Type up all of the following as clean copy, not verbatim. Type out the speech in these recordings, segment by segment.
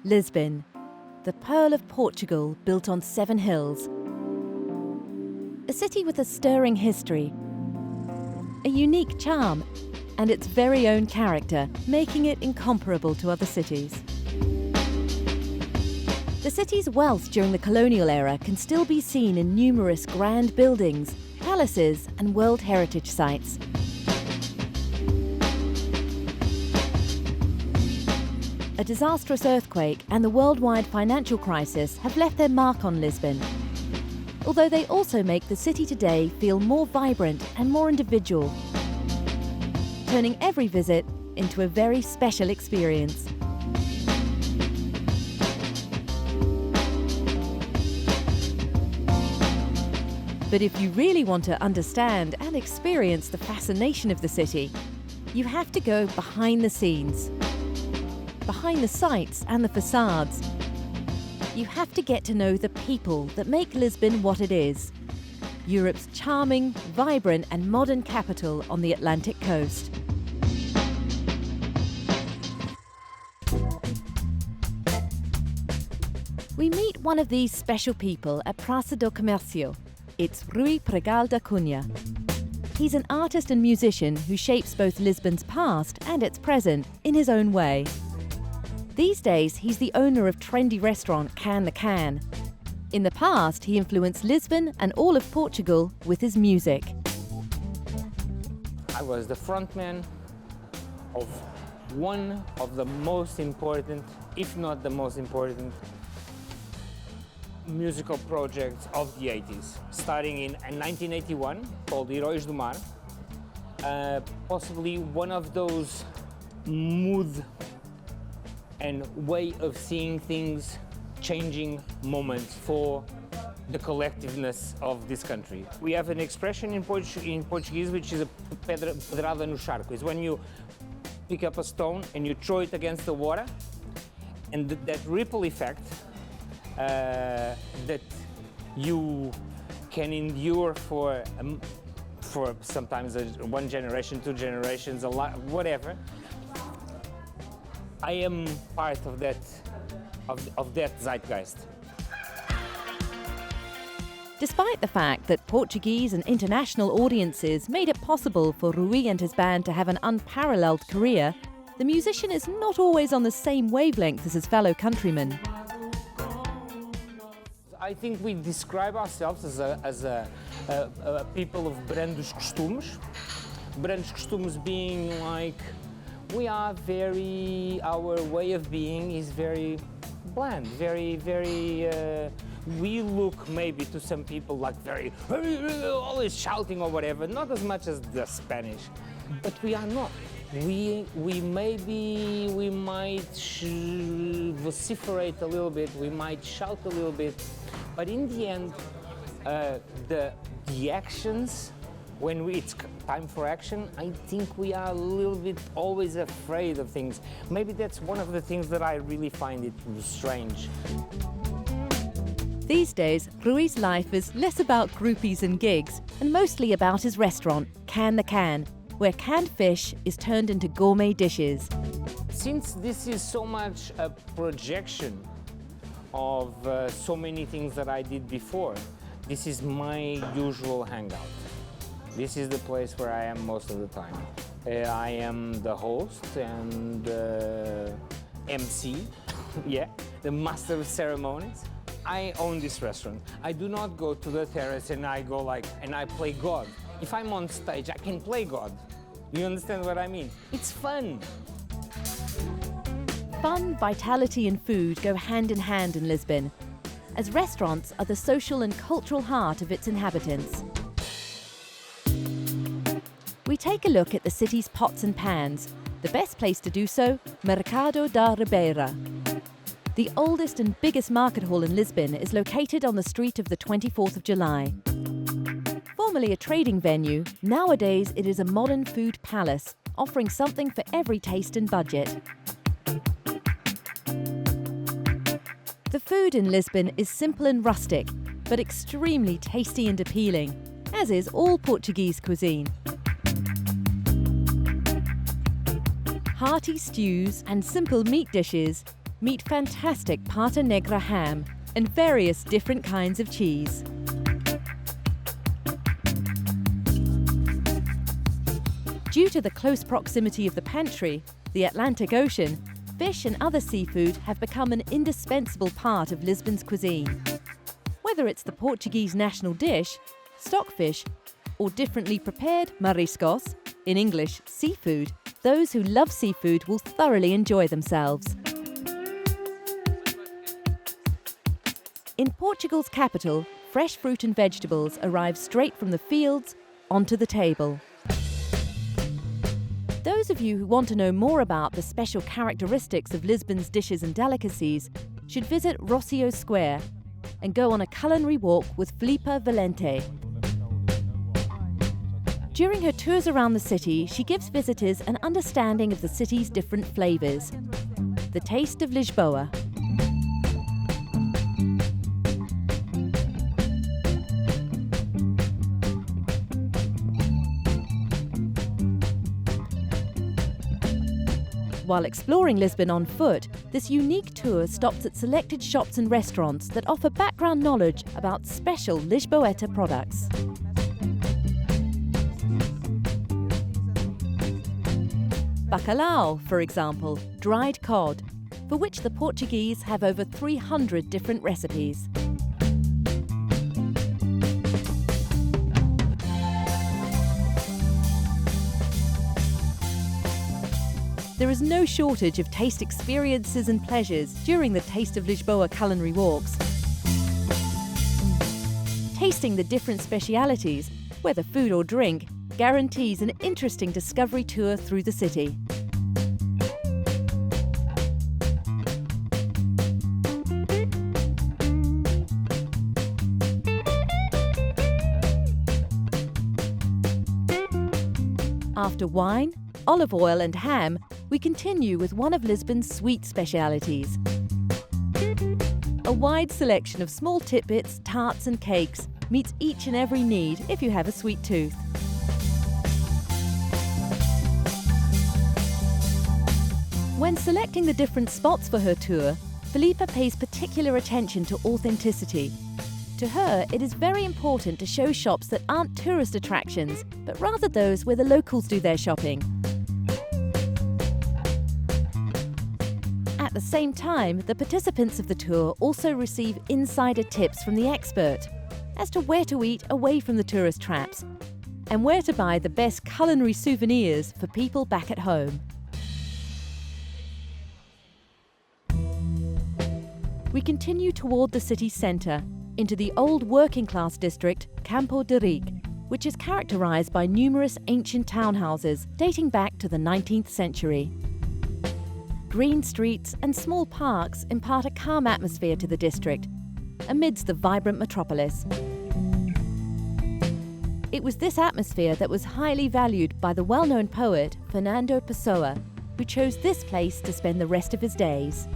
Lisbon, the pearl of Portugal built on 7 hills. A city with a stirring history, a unique charm, and its very own character, making it incomparable to other cities. The city's wealth during the colonial era can still be seen in numerous grand buildings, palaces, and World Heritage sites. A disastrous earthquake and the worldwide financial crisis have left their mark on Lisbon, although they also make the city today feel more vibrant and more individual, turning every visit into a very special experience. But if you really want to understand and experience the fascination of the city, you have to go behind the scenes, behind the sights and the facades. You have to get to know the people that make Lisbon what it is, Europe's charming, vibrant and modern capital on the Atlantic coast. We meet one of these special people at Praça do Comércio. It's Rui Pregal da Cunha. He's an artist and musician who shapes both Lisbon's past and its present in his own way. These days, he's the owner of trendy restaurant Can the Can. In the past, he influenced Lisbon and all of Portugal with his music. I was the frontman of one of the most important, if not the most important, musical projects of the 80s, starting in 1981, called Heróis do Mar. Possibly one of those mood and way of seeing things changing moments for the collectiveness of this country. We have an expression in Portuguese which is a pedrada no charco. It's when you pick up a stone and you throw it against the water, and that ripple effect that you can endure for sometimes one generation, 2 generations, a lot, whatever. I am part of that zeitgeist. Despite the fact that Portuguese and international audiences made it possible for Rui and his band to have an unparalleled career, the musician is not always on the same wavelength as his fellow countrymen. I think we describe ourselves as a people of brandos costumes. Brandos costumes being like, we are our way of being is very bland, very, we look maybe to some people like very, always shouting or whatever, not as much as the Spanish, but we are not. We might vociferate a little bit, we might shout a little bit, but in the end, the actions, when it's time for action, I think we are a little bit always afraid of things. Maybe that's one of the things that I really find it strange. These days, Rui's life is less about groupies and gigs, and mostly about his restaurant, Can the Can, where canned fish is turned into gourmet dishes. Since this is so much a projection of so many things that I did before, this is my usual hangout. This is the place where I am most of the time. I am the host and MC, yeah, the master of ceremonies. I own this restaurant. I do not go to the terrace and I play God. If I'm on stage, I can play God. You understand what I mean? It's fun. Fun, vitality and food go hand in hand in Lisbon, as restaurants are the social and cultural heart of its inhabitants. We take a look at the city's pots and pans. The best place to do so, Mercado da Ribeira. The oldest and biggest market hall in Lisbon is located on the street of the 24th of July. Formerly a trading venue, nowadays it is a modern food palace, offering something for every taste and budget. The food in Lisbon is simple and rustic, but extremely tasty and appealing, as is all Portuguese cuisine. Hearty stews and simple meat dishes meet fantastic pata negra ham and various different kinds of cheese. Due to the close proximity of the pantry, the Atlantic Ocean, fish and other seafood have become an indispensable part of Lisbon's cuisine. Whether it's the Portuguese national dish, stockfish, or differently prepared mariscos, in English, seafood, those who love seafood will thoroughly enjoy themselves. In Portugal's capital, fresh fruit and vegetables arrive straight from the fields onto the table. Those of you who want to know more about the special characteristics of Lisbon's dishes and delicacies should visit Rocio Square and go on a culinary walk with Filipa Valente. During her tours around the city, she gives visitors an understanding of the city's different flavours. The taste of Lisboa. While exploring Lisbon on foot, this unique tour stops at selected shops and restaurants that offer background knowledge about special Lisboeta products. Bacalhau, for example, dried cod, for which the Portuguese have over 300 different recipes. There is no shortage of taste experiences and pleasures during the Taste of Lisboa culinary walks. Tasting the different specialities, whether food or drink, guarantees an interesting discovery tour through the city. After wine, olive oil and ham, we continue with one of Lisbon's sweet specialities. A wide selection of small tidbits, tarts and cakes meets each and every need if you have a sweet tooth. When selecting the different spots for her tour, Filipa pays particular attention to authenticity. To her, it is very important to show shops that aren't tourist attractions, but rather those where the locals do their shopping. At the same time, the participants of the tour also receive insider tips from the expert as to where to eat away from the tourist traps and where to buy the best culinary souvenirs for people back at home. We continue toward the city centre, into the old working-class district, Campo de Rique, which is characterised by numerous ancient townhouses dating back to the 19th century. Green streets and small parks impart a calm atmosphere to the district, amidst the vibrant metropolis. It was this atmosphere that was highly valued by the well-known poet Fernando Pessoa, who chose this place to spend the rest of his days.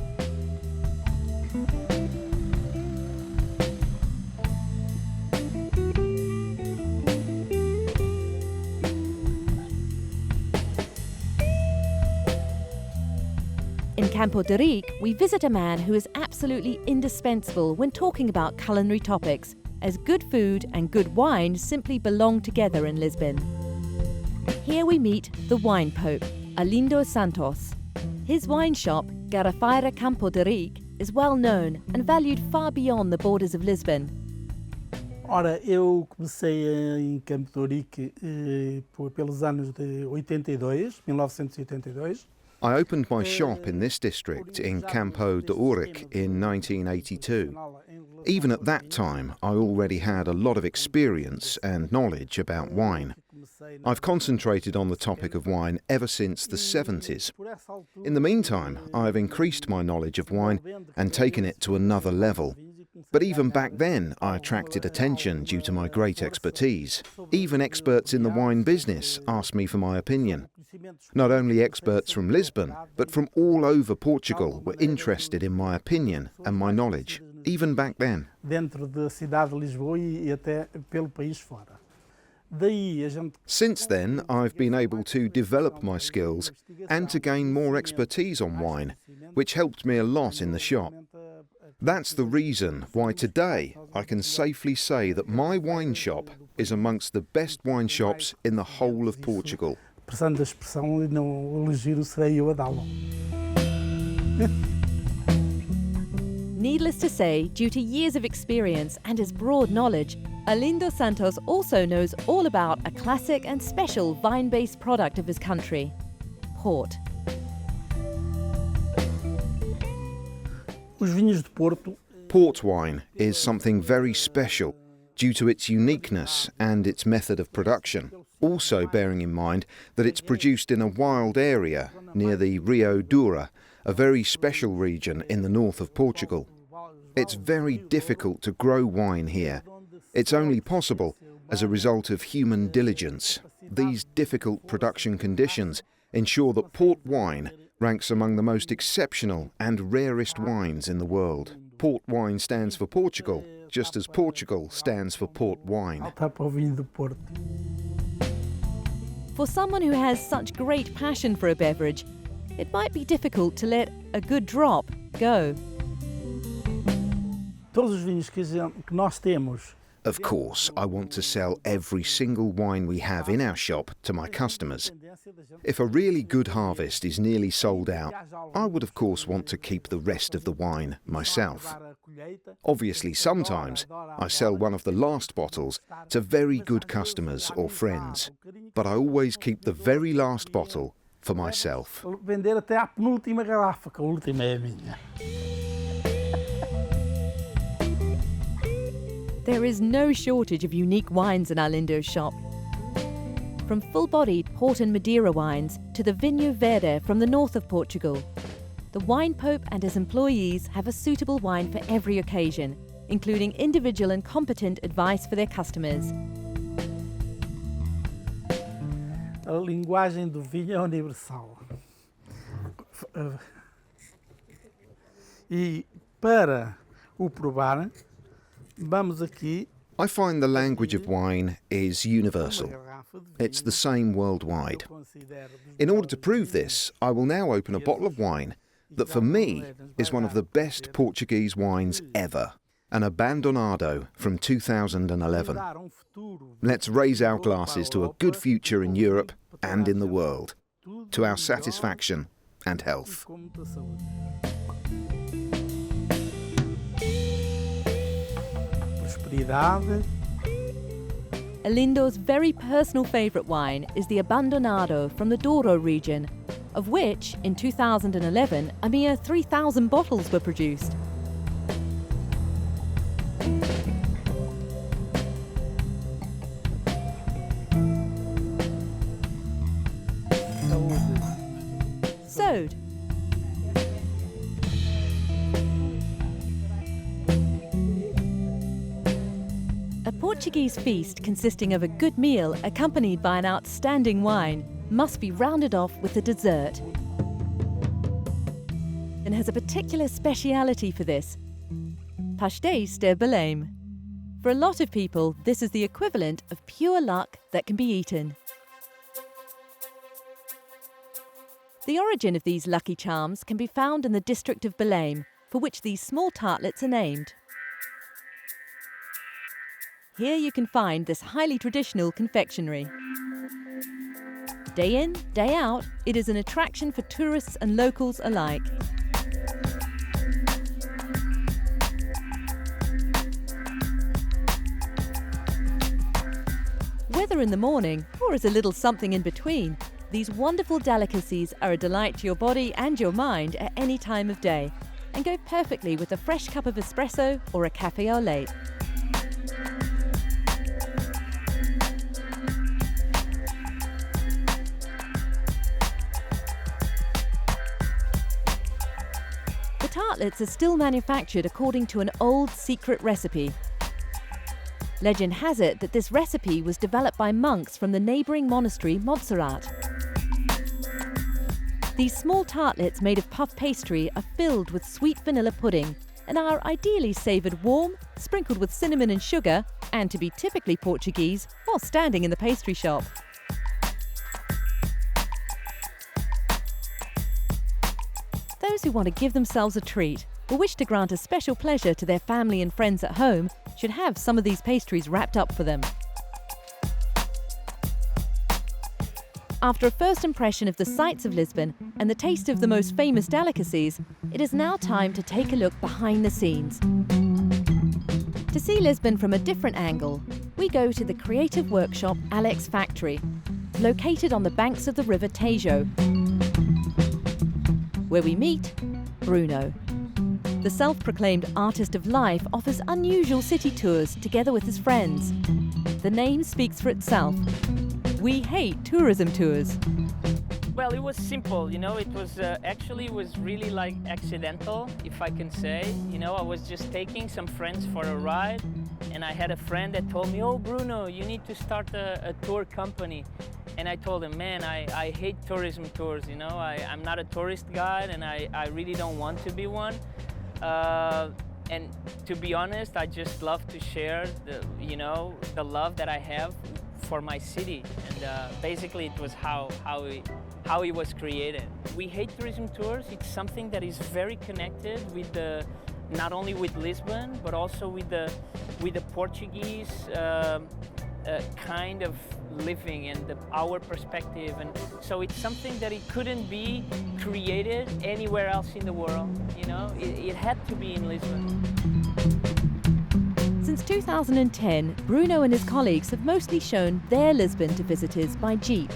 In Campo de Rique, we visit a man who is absolutely indispensable when talking about culinary topics, as good food and good wine simply belong together in Lisbon. Here we meet the wine pope, Arlindo Santos. His wine shop, Garrafeira Campo de Rique, is well known and valued far beyond the borders of Lisbon. Ora, eu comecei em Campo de Rique pelos anos de 1982. I opened my shop in this district in Campo de Rique in 1982. Even at that time, I already had a lot of experience and knowledge about wine. I've concentrated on the topic of wine ever since the 70s. In the meantime, I've increased my knowledge of wine and taken it to another level. But even back then, I attracted attention due to my great expertise. Even experts in the wine business asked me for my opinion. Not only experts from Lisbon, but from all over Portugal were interested in my opinion and my knowledge, even back then. Dentro da cidade de Lisboa e até pelo país fora. Since then, I've been able to develop my skills and to gain more expertise on wine, which helped me a lot in the shop. That's the reason why today I can safely say that my wine shop is amongst the best wine shops in the whole of Portugal. Passando a expressão, não elogio serei eu a dá-lo. Needless to say, due to years of experience and his broad knowledge, Arlindo Santos also knows all about a classic and special vine-based product of his country, port. Os vinhos de Porto. Port wine is something very special due to its uniqueness and its method of production, also bearing in mind that it's produced in a wild area near the Rio Douro, a very special region in the north of Portugal. It's very difficult to grow wine here. It's only possible as a result of human diligence. These difficult production conditions ensure that port wine ranks among the most exceptional and rarest wines in the world. Port wine stands for Portugal, just as Portugal stands for port wine. For someone who has such great passion for a beverage, it might be difficult to let a good drop go. Todos os vinhos que nós temos. Of course, I want to sell every single wine we have in our shop to my customers. If a really good harvest is nearly sold out, I would of course want to keep the rest of the wine myself. Obviously, sometimes I sell one of the last bottles to very good customers or friends, but I always keep the very last bottle for myself. Vender até à penúltima garrafa, que a última é a minha. There is no shortage of unique wines in Arlindo's shop. From full-bodied Port and Madeira wines to the Vinho Verde from the north of Portugal, the wine pope and his employees have a suitable wine for every occasion, including individual and competent advice for their customers. A linguagem do vinho é universal. E para o provar, vamos aqui. I find the language of wine is universal. It's the same worldwide. In order to prove this, I will now open a bottle of wine that for me is one of the best Portuguese wines ever, an Abandonado from 2011. Let's raise our glasses to a good future in Europe and in the world, to our satisfaction and health. Arlindo's very personal favourite wine is the Abandonado from the Douro region, of which, in 2011, a mere 3,000 bottles were produced. Sowed. A Portuguese feast consisting of a good meal accompanied by an outstanding wine must be rounded off with a dessert. And has a particular speciality for this: pastéis de Belém. For a lot of people, this is the equivalent of pure luck that can be eaten. The origin of these lucky charms can be found in the district of Belém, for which these small tartlets are named. Here you can find this highly traditional confectionery. Day in, day out, it is an attraction for tourists and locals alike. Whether in the morning or as a little something in between, these wonderful delicacies are a delight to your body and your mind at any time of day, and go perfectly with a fresh cup of espresso or a café au lait. The tartlets are still manufactured according to an old secret recipe. Legend has it that this recipe was developed by monks from the neighbouring monastery Montserrat. These small tartlets made of puff pastry are filled with sweet vanilla pudding and are ideally savoured warm, sprinkled with cinnamon and sugar, and to be typically Portuguese while standing in the pastry shop. Those who want to give themselves a treat or wish to grant a special pleasure to their family and friends at home should have some of these pastries wrapped up for them. After a first impression of the sights of Lisbon and the taste of the most famous delicacies, it is now time to take a look behind the scenes. To see Lisbon from a different angle, we go to the creative workshop Alex Factory, located on the banks of the river Tejo, where we meet Bruno. The self-proclaimed artist of life offers unusual city tours together with his friends. The name speaks for itself. We hate tourism tours. Well, it was simple, it was actually was really like accidental, if I can say. I was just taking some friends for a ride, and I had a friend that told me, "Oh, Bruno, you need to start a tour company." And I told him, "Man, I hate tourism tours, I'm not a tourist guide, and I really don't want to be one. And to be honest, I just love to share the love that I have for my city." And basically it was how it was created. We hate tourism tours. It's something that is very connected with not only with Lisbon, but also with the Portuguese kind of living and our perspective. And so it's something that it couldn't be created anywhere else in the world. It had to be in Lisbon. Since 2010, Bruno and his colleagues have mostly shown their Lisbon to visitors by jeep.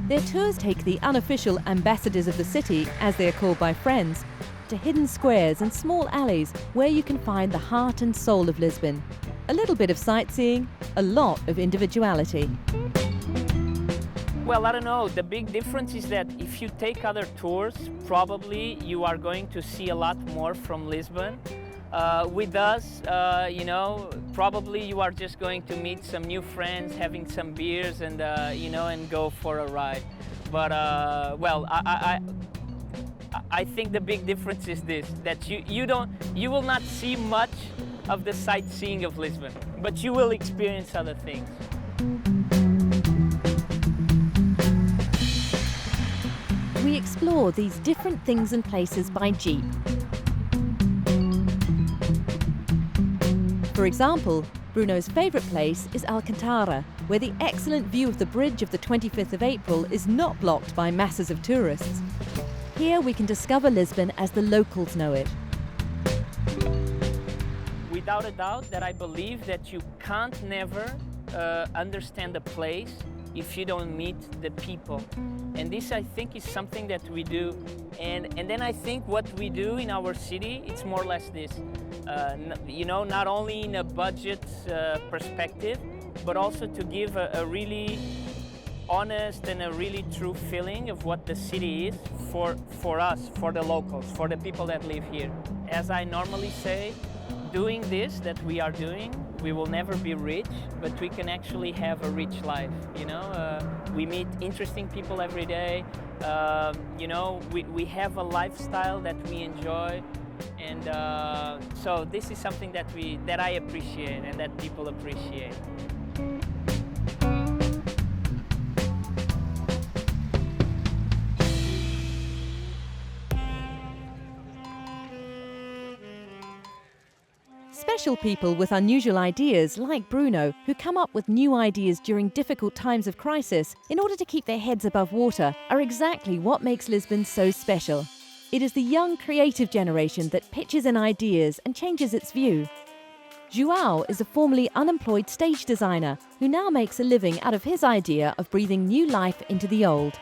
Their tours take the unofficial ambassadors of the city, as they are called by friends, to hidden squares and small alleys where you can find the heart and soul of Lisbon. A little bit of sightseeing, a lot of individuality. Well, I don't know. The big difference is that if you take other tours, probably you are going to see a lot more from Lisbon. With us, probably you are just going to meet some new friends, having some beers, and and go for a ride. But well, I think the big difference is this: that you will not see much of the sightseeing of Lisbon, but you will experience other things. We explore these different things and places by jeep. For example, Bruno's favourite place is Alcantara, where the excellent view of the bridge of the 25th of April is not blocked by masses of tourists. Here we can discover Lisbon as the locals know it. Without a doubt that I believe that you can't never understand a place if you don't meet the people. And this, I think, is something that we do. And then I think what we do in our city, it's more or less this. Not only in a budget perspective, but also to give a really honest and a really true feeling of what the city is for us, for the locals, for the people that live here. As I normally say, doing this that we are doing, we will never be rich, but we can actually have a rich life. We meet interesting people every day. We have a lifestyle that we enjoy, and so this is something that I appreciate and that people appreciate. Special people with unusual ideas, like Bruno, who come up with new ideas during difficult times of crisis in order to keep their heads above water, are exactly what makes Lisbon so special. It is the young, creative generation that pitches in ideas and changes its view. João is a formerly unemployed stage designer who now makes a living out of his idea of breathing new life into the old.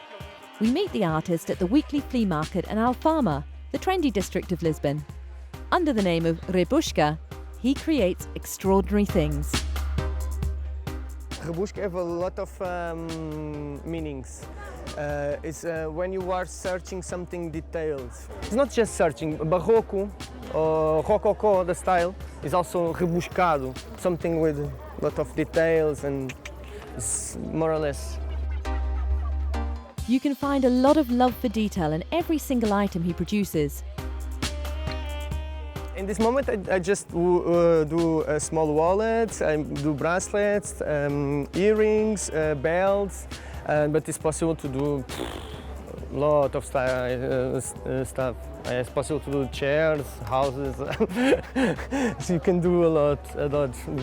We meet the artist at the weekly flea market in Alfama, the trendy district of Lisbon. Under the name of Rebusca, he creates extraordinary things. Rebusca have a lot of meanings. It's when you are searching something detailed. It's not just searching. Barroco or Rococo, the style, is also rebuscado, something with a lot of details, and it's more or less. You can find a lot of love for detail in every single item he produces. In this moment, I just do small wallets, I do bracelets, earrings, belts, but it's possible to do a lot of stuff. It's possible to do chairs, houses. So you can do a lot.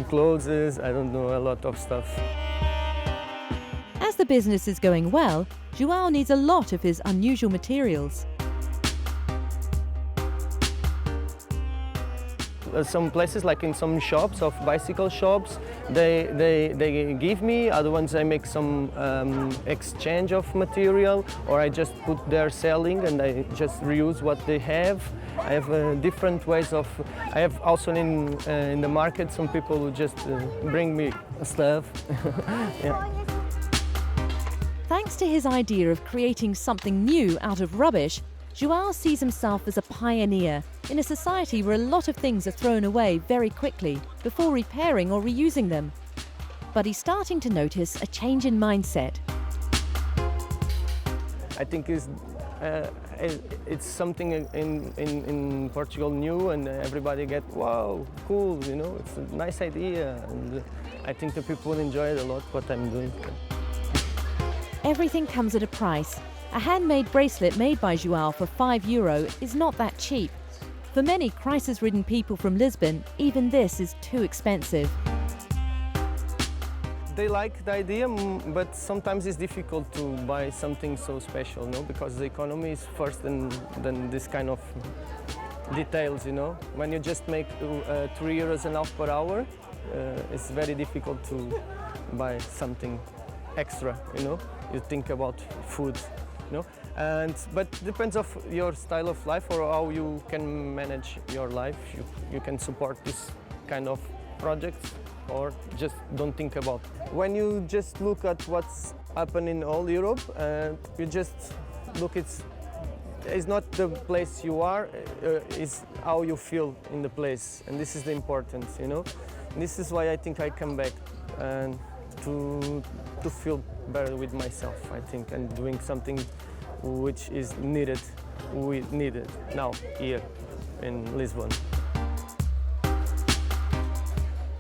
Clothes, I don't know, a lot of stuff. As the business is going well, João needs a lot of his unusual materials. Some places, like in some shops, of bicycle shops, they give me. Other ones I make some exchange of material, or I just put there selling and I just reuse what they have. I have different ways of. I have also in the market some people who just bring me stuff. Yeah. Thanks to his idea of creating something new out of rubbish, João sees himself as a pioneer in a society where a lot of things are thrown away very quickly before repairing or reusing them. But he's starting to notice a change in mindset. I think it's something in Portugal new, and everybody get, wow, cool, you know, it's a nice idea, and I think the people enjoy it a lot what I'm doing. Everything comes at a price. A handmade bracelet made by João for €5 is not that cheap. For many crisis-ridden people from Lisbon, even this is too expensive. They like the idea, but sometimes it's difficult to buy something so special, no? Because the economy is first than this kind of details, you know? When you just make €3.50 per hour, it's very difficult to buy something extra, you know? You think about food, you know? But depends of your style of life or how you can manage your life. You can support this kind of projects or just don't think about. When you just look at what's happening in all Europe, you just look, it's not the place you are, it's how you feel in the place, and this is the importance, you know. And this is why I think I come back and to feel better with myself, I think, and doing something which is needed now here in Lisbon.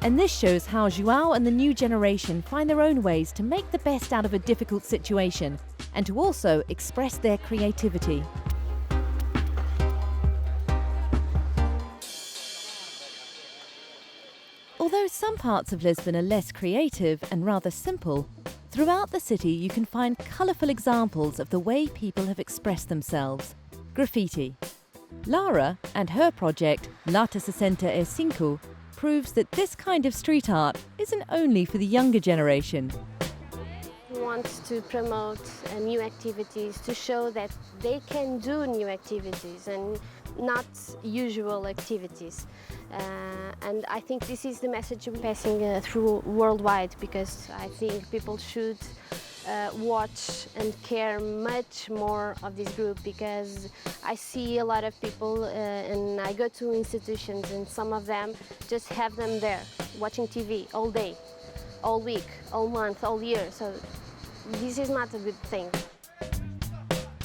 And this shows how João and the new generation find their own ways to make the best out of a difficult situation and to also express their creativity. Although some parts of Lisbon are less creative and rather simple, throughout the city you can find colourful examples of the way people have expressed themselves. Graffiti. Lara and her project, Lata 65, proves that this kind of street art isn't only for the younger generation. We want to promote new activities, to show that they can do new activities and not usual activities. And I think this is the message we're passing through worldwide, because I think people should watch and care much more of this group, because I see a lot of people and I go to institutions and some of them just have them there watching TV all day, all week, all month, all year. So this is not a good thing.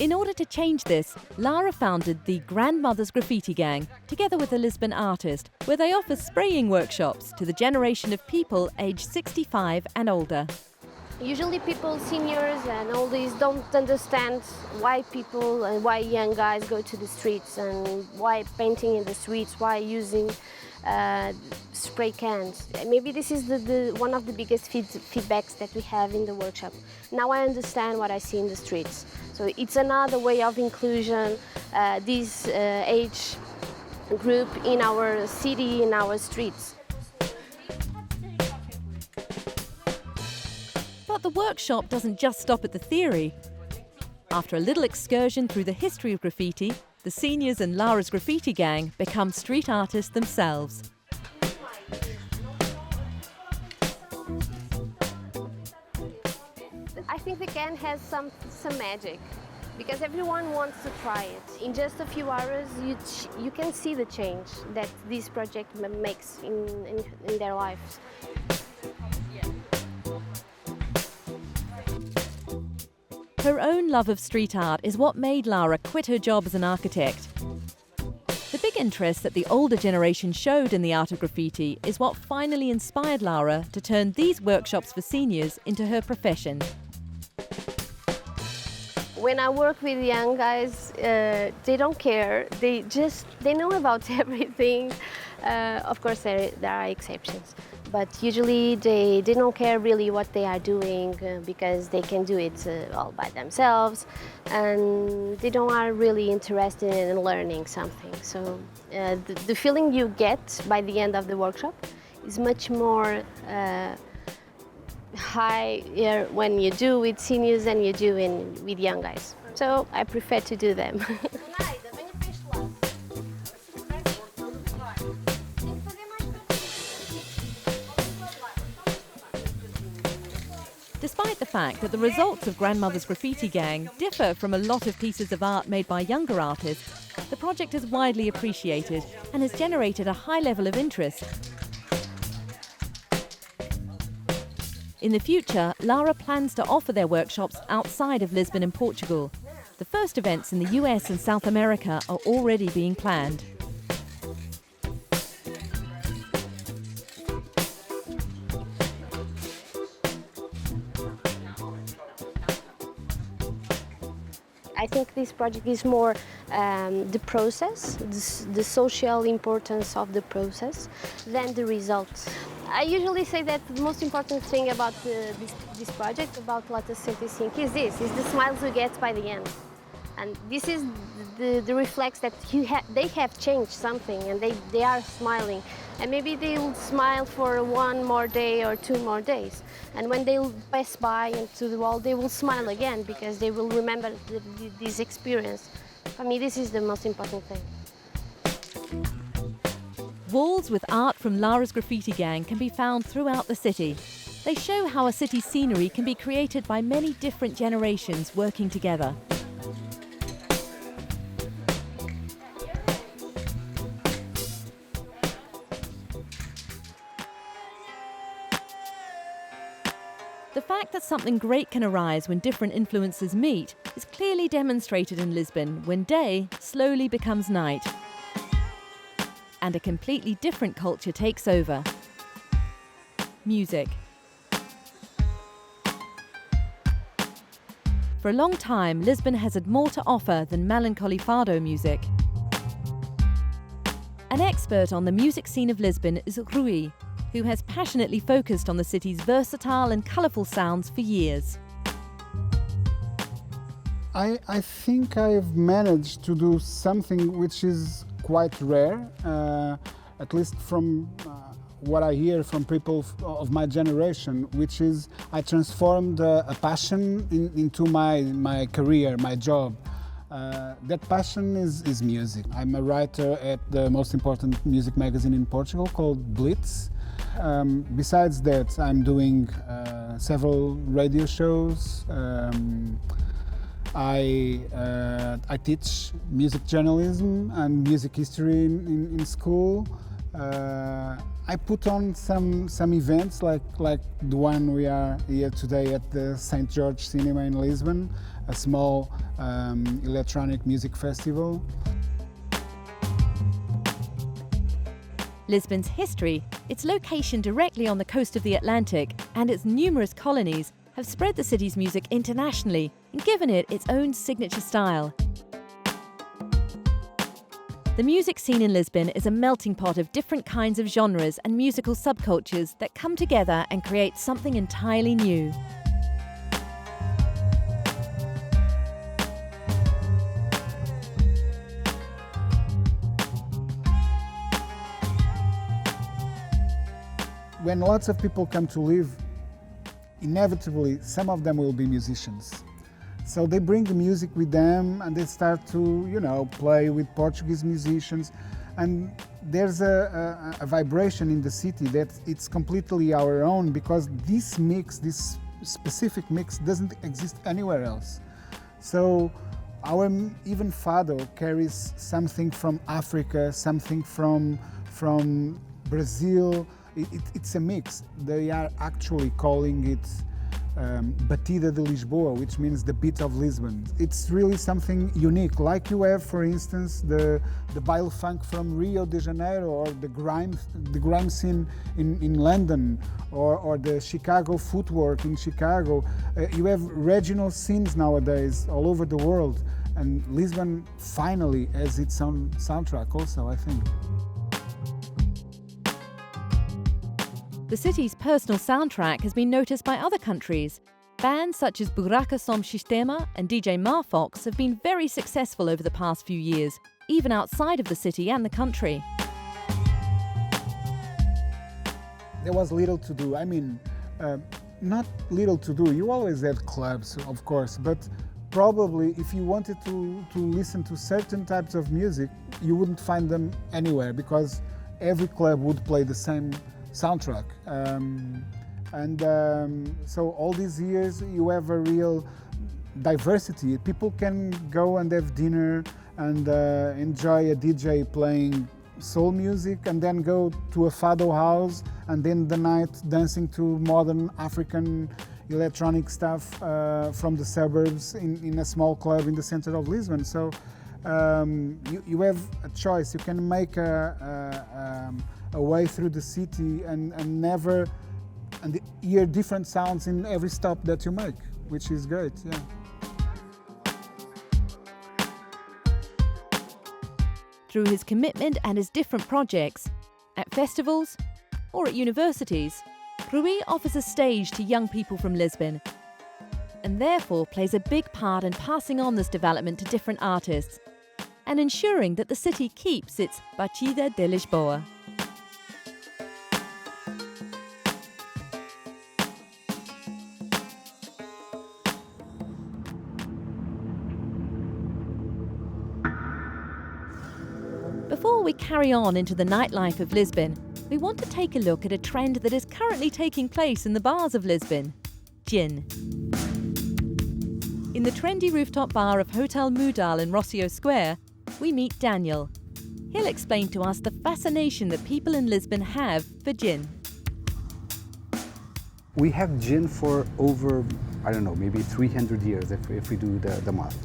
In order to change this, Lara founded the Grandmother's Graffiti Gang, together with a Lisbon artist, where they offer spraying workshops to the generation of people aged 65 and older. Usually people, seniors and oldies, don't understand why people and why young guys go to the streets and why painting in the streets, why using spray cans. Maybe this is one of the biggest feedbacks that we have in the workshop. Now I understand what I see in the streets. So it's another way of inclusion, this age group in our city, in our streets. But the workshop doesn't just stop at the theory. After a little excursion through the history of graffiti, the seniors and Lara's Graffiti Gang become street artists themselves. I think the can has some magic, because everyone wants to try it. In just a few hours, you can see the change that this project makes in their lives. Her own love of street art is what made Lara quit her job as an architect. The big interest that the older generation showed in the art of graffiti is what finally inspired Laura to turn these workshops for seniors into her profession. When I work with young guys, they don't care. They know about everything. Of course, there are exceptions, but usually they don't care really what they are doing because they can do it all by themselves, and they don't are really interested in learning something. So the feeling you get by the end of the workshop is much more higher when you do with seniors than you do with young guys. So I prefer to do them. Despite the fact that the results of Grandmother's Graffiti Gang differ from a lot of pieces of art made by younger artists, the project is widely appreciated and has generated a high level of interest. In the future, Laura plans to offer their workshops outside of Lisbon and Portugal. The first events in the US and South America are already being planned. I think this project is more the process, the social importance of the process, than the results. I usually say that the most important thing about this project, about Lotus 75, is the smiles we get by the end. And this is the reflex that they have changed something, and they are smiling. And maybe they'll smile for one more day or 2 more days. And when they'll pass by into the wall, they will smile again because they will remember this experience. For me, this is the most important thing. Walls with art from Laura's Graffiti Gang can be found throughout the city. They show how a city's scenery can be created by many different generations working together. The fact that something great can arise when different influences meet is clearly demonstrated in Lisbon when day slowly becomes night and a completely different culture takes over. Music. For a long time, Lisbon has had more to offer than melancholy Fado music. An expert on the music scene of Lisbon is Rui, who has passionately focused on the city's versatile and colourful sounds for years. I think I've managed to do something which is quite rare, at least from what I hear from people of my generation, which is I transformed a passion into my career, my job. That passion is music. I'm a writer at the most important music magazine in Portugal called Blitz. Besides that, I'm doing several radio shows. I teach music journalism and music history in school. I put on some events like the one we are here today at the St. George Cinema in Lisbon, a small electronic music festival. Lisbon's history, its location directly on the coast of the Atlantic, and its numerous colonies have spread the city's music internationally and given it its own signature style. The music scene in Lisbon is a melting pot of different kinds of genres and musical subcultures that come together and create something entirely new. When lots of people come to live, inevitably some of them will be musicians. So they bring the music with them and they start to, play with Portuguese musicians. And there's a vibration in the city that it's completely our own, because this mix, this specific mix, doesn't exist anywhere else. So even Fado carries something from Africa, something from Brazil. It's a mix. They are actually calling it Batida de Lisboa, which means the beat of Lisbon. It's really something unique, like you have, for instance, the baile funk from Rio de Janeiro, or the grime scene in London, or the Chicago footwork in Chicago. You have regional scenes nowadays all over the world, and Lisbon finally has its own soundtrack also, I think. The city's personal soundtrack has been noticed by other countries. Bands such as Buraca Som Sistema and DJ Marfox have been very successful over the past few years, even outside of the city and the country. There was little to do. I mean, not little to do. You always had clubs, of course, but probably if you wanted to listen to certain types of music, you wouldn't find them anywhere, because every club would play the same soundtrack. So all these years you have a real diversity. People can go and have dinner and enjoy a DJ playing soul music, and then go to a Fado house, and then the night dancing to modern African electronic stuff from the suburbs in a small club in the center of Lisbon. So you have a choice. You can make a way through the city and hear different sounds in every stop that you make, which is great, yeah. Through his commitment and his different projects, at festivals or at universities, Rui offers a stage to young people from Lisbon, and therefore plays a big part in passing on this development to different artists and ensuring that the city keeps its Batida de Lisboa. Before we carry on into the nightlife of Lisbon, we want to take a look at a trend that is currently taking place in the bars of Lisbon: gin. In the trendy rooftop bar of Hotel Moudal in Rocio Square, we meet Daniel. He'll explain to us the fascination that people in Lisbon have for gin. We have gin for over, I don't know, maybe 300 years if we do the math.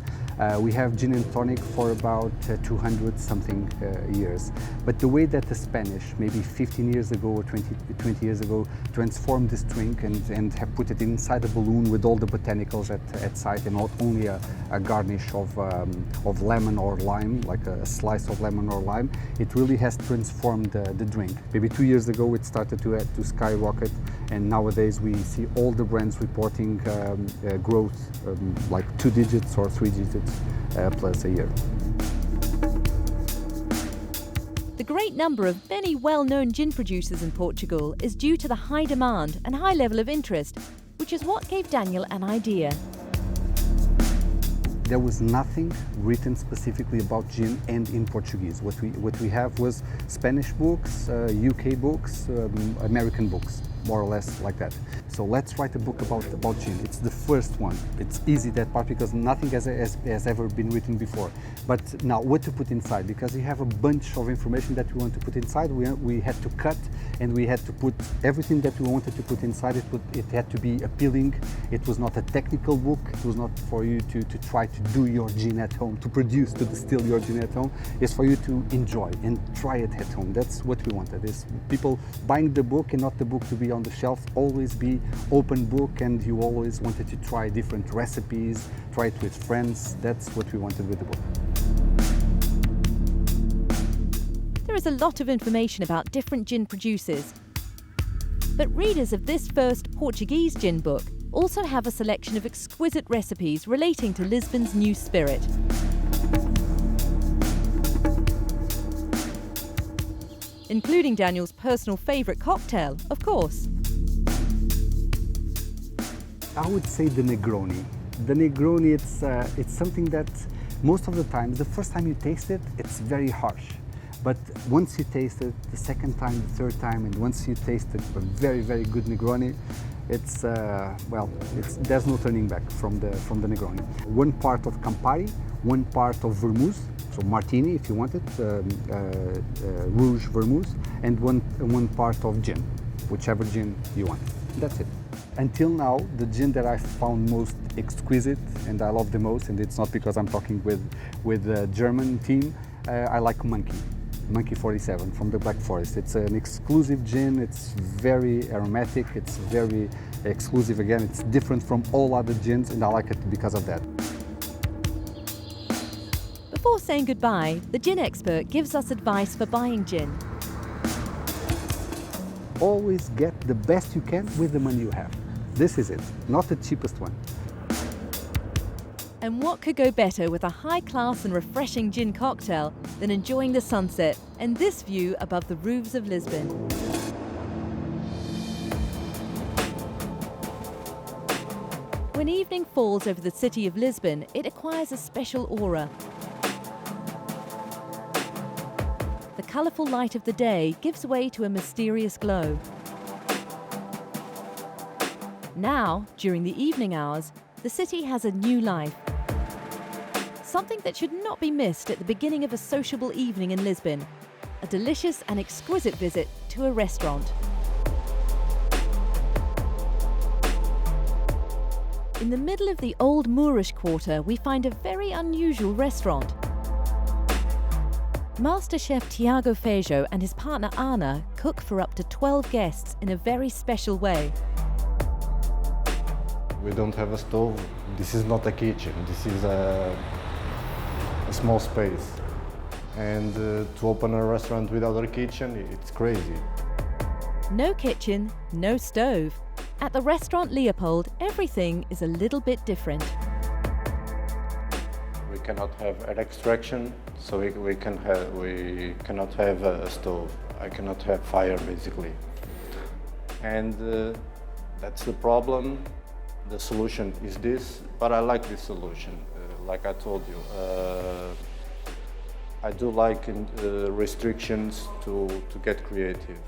We have gin and tonic for about 200 something years. But the way that the Spanish, maybe 15 years ago or 20 years ago, transformed this drink and have put it inside a balloon with all the botanicals at site, and not only a garnish of lemon or lime, like a slice of lemon or lime, it really has transformed the drink. Maybe 2 years ago it started to skyrocket, and nowadays we see all the brands reporting growth like 2 digits or 3 digits plus a year. The great number of many well-known gin producers in Portugal is due to the high demand and high level of interest, which is what gave Daniel an idea. There was nothing written specifically about gin and in Portuguese. What we have was Spanish books, UK books, American books, more or less like that. So let's write a book about gin. It's the first one. It's easy, that part, because nothing has ever been written before. But now what to put inside, because we have a bunch of information that we want to put inside. We had to cut, and we had to put everything that we wanted to put inside. It had to be appealing. It was not a technical book. It was not for you to try to do your gin at home, to distill your gin at home. It's for you to enjoy and try it at home. That's what we wanted, is people buying the book and not the book to be on the shelf. Always be open book, and you always wanted to try different recipes, try it with friends. That's what we wanted with the book. There is a lot of information about different gin producers, but readers of this first Portuguese gin book also have a selection of exquisite recipes relating to Lisbon's new spirit. Including Daniel's personal favourite cocktail, of course. I would say the Negroni. The Negroni, it's something that most of the time, the first time you taste it, it's very harsh. But once you taste it, the second time, the third time, and once you taste it, a very, very good Negroni, there's no turning back from the Negroni. One part of Campari, one part of vermouth, so martini if you want it, rouge vermouth, and one part of gin, whichever gin you want. That's it. Until now, the gin that I found most exquisite and I love the most, and it's not because I'm talking with the German team, I like Monkey 47 from the Black Forest. It's an exclusive gin, it's very aromatic, it's very exclusive again, it's different from all other gins and I like it because of that. Before saying goodbye, the gin expert gives us advice for buying gin. Always get the best you can with the money you have. This is it, not the cheapest one. And what could go better with a high-class and refreshing gin cocktail than enjoying the sunset and this view above the roofs of Lisbon? When evening falls over the city of Lisbon, it acquires a special aura. The colourful light of the day gives way to a mysterious glow. Now, during the evening hours, the city has a new life. Something that should not be missed at the beginning of a sociable evening in Lisbon, a delicious and exquisite visit to a restaurant. In the middle of the old Moorish quarter, we find a very unusual restaurant. Master chef Tiago Feijó and his partner Ana cook for up to 12 guests in a very special way. We don't have a stove. This is not a kitchen. This is a small space. And to open a restaurant without a kitchen, it's crazy. No kitchen, no stove. At the restaurant Leopold, everything is a little bit different. We cannot have air extraction, so we cannot have a stove. I cannot have fire, basically. And that's the problem. The solution is this, but I like this solution. Like I told you, I do like restrictions to get creative.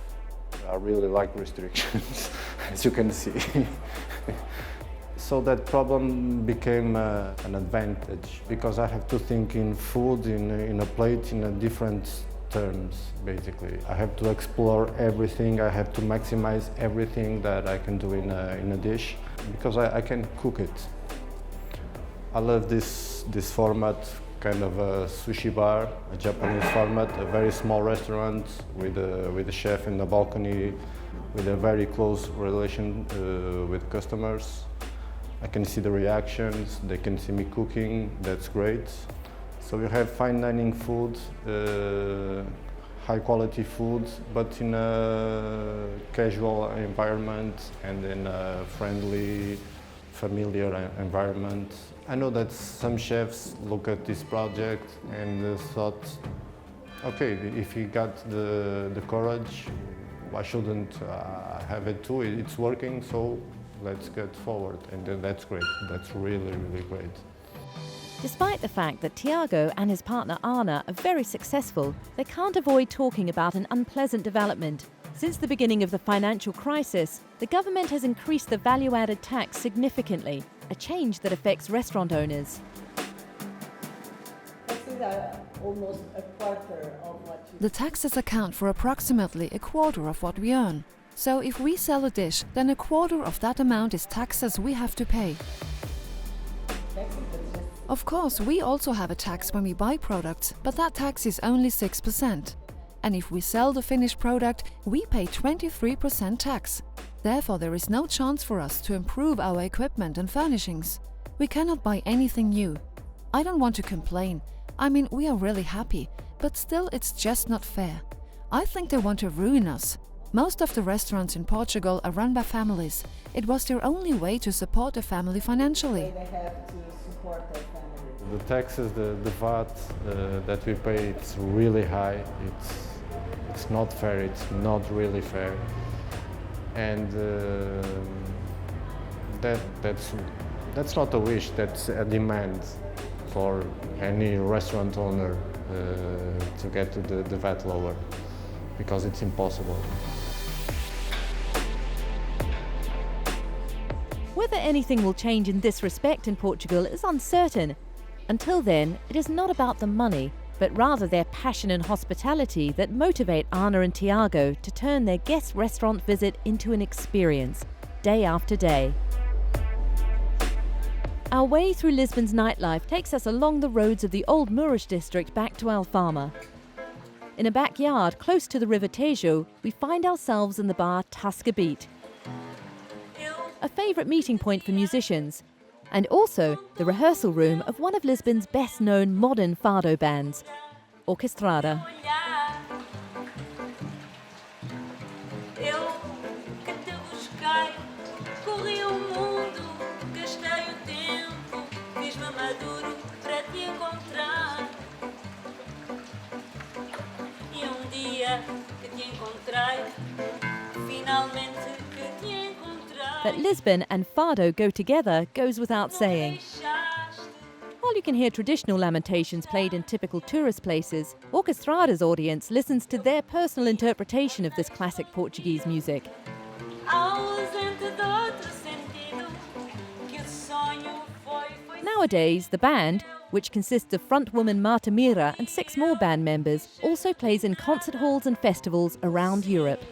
I really like restrictions, as you can see. So that problem became an advantage because I have to think in food, in a plate, in a different terms, basically. I have to explore everything, I have to maximize everything that I can do in a dish because I can cook it. I love this format, kind of a sushi bar, a Japanese format, a very small restaurant with a chef in the balcony, with a very close relation with customers. I can see the reactions, they can see me cooking, that's great. So you have fine dining food, high quality food, but in a casual environment and in a friendly, familiar environment. I know that some chefs look at this project and thought, okay, if he got the courage, why shouldn't I have it too? It's working, so let's get forward. And then that's great. That's really, really great. Despite the fact that Tiago and his partner Ana are very successful, they can't avoid talking about an unpleasant development. Since the beginning of the financial crisis, the government has increased the value-added tax significantly, a change that affects restaurant owners. Almost a quarter of what you... The taxes account for approximately a quarter of what we earn. So if we sell a dish, then a quarter of that amount is taxes we have to pay. Of course, we also have a tax when we buy products, but that tax is only 6%. And if we sell the finished product, we pay 23% tax. Therefore, there is no chance for us to improve our equipment and furnishings. We cannot buy anything new. I don't want to complain. I mean, we are really happy, but still it's just not fair. I think they want to ruin us. Most of the restaurants in Portugal are run by families. It was their only way to support a family financially. They have to support their family. The taxes, the VAT that we pay, it's really high. It's not fair, it's not really fair. And that's not a wish, that's a demand for any restaurant owner to get to the VAT lower, because it's impossible. Whether anything will change in this respect in Portugal is uncertain. Until then, it is not about the money, but rather their passion and hospitality that motivate Ana and Tiago to turn their guest restaurant visit into an experience. day after day. Our way through Lisbon's nightlife takes us along the roads of the old Moorish district back to Alfama. In a backyard close to the River Tejo, we find ourselves in the bar Tasca Beat, a favourite meeting point for musicians, and also the rehearsal room of one of Lisbon's best-known modern Fado bands, Orquestrada. That Lisbon and Fado go together goes without saying. While you can hear traditional lamentations played in typical tourist places, Orquestrada's audience listens to their personal interpretation of this classic Portuguese music. Nowadays, the band, which consists of frontwoman Marta Mira and 6 more band members, also plays in concert halls and festivals around Europe.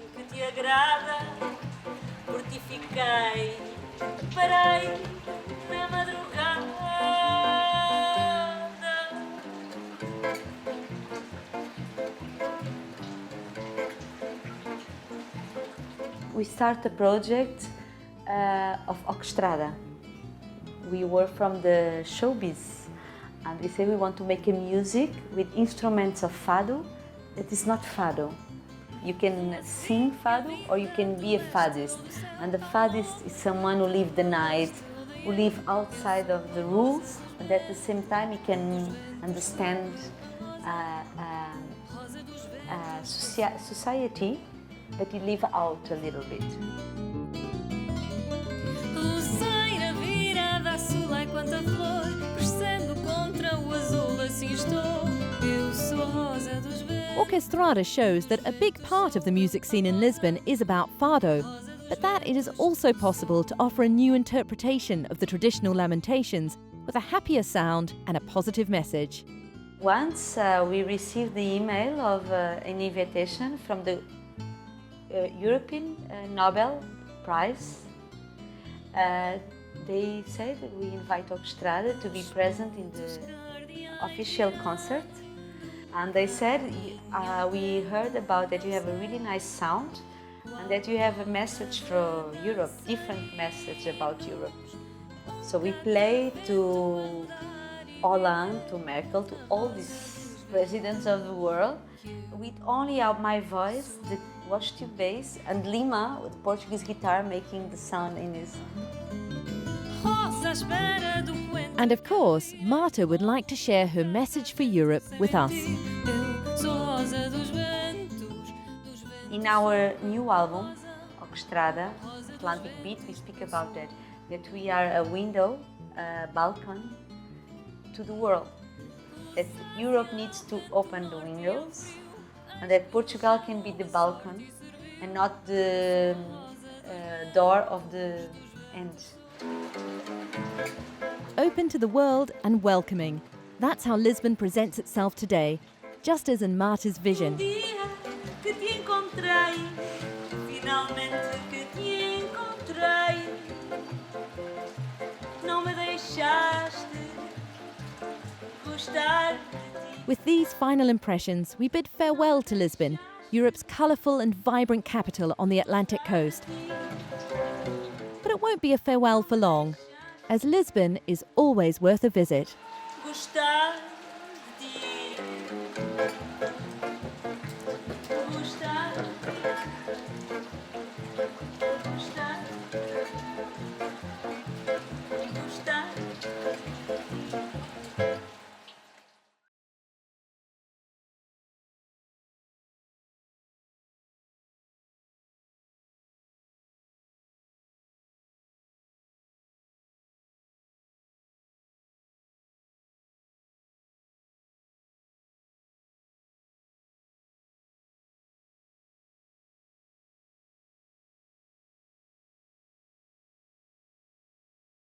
We start a project of Orquestrada. We were from the showbiz, and we say we want to make a music with instruments of Fado that is not Fado. You can sing Fado or you can be a fadist. And the fadist is someone who lives the night, who lives outside of the rules, and at the same time he can understand society, but he lives out a little bit. Orquestrada shows that a big part of the music scene in Lisbon is about Fado, but that it is also possible to offer a new interpretation of the traditional lamentations with a happier sound and a positive message. Once we received the email of an invitation from the European Nobel Prize. They said we invite Orquestrada to be present in the official concert. And they said, we heard about that you have a really nice sound and that you have a message for Europe, different message about Europe. So we play to Hollande, to Merkel, to all these presidents of the world with only my voice, the washtube bass, and Lima with Portuguese guitar making the sound in his. And of course, Marta would like to share her message for Europe with us. In our new album, Orquestrada, Autentic Beat, we speak about that we are a window, a balcony to the world. That Europe needs to open the windows, and that Portugal can be the balcony and not the door of the end. Open to the world and welcoming. That's how Lisbon presents itself today, just as in Marta's vision. With these final impressions, we bid farewell to Lisbon, Europe's colourful and vibrant capital on the Atlantic coast. But it won't be a farewell for long, as Lisbon is always worth a visit.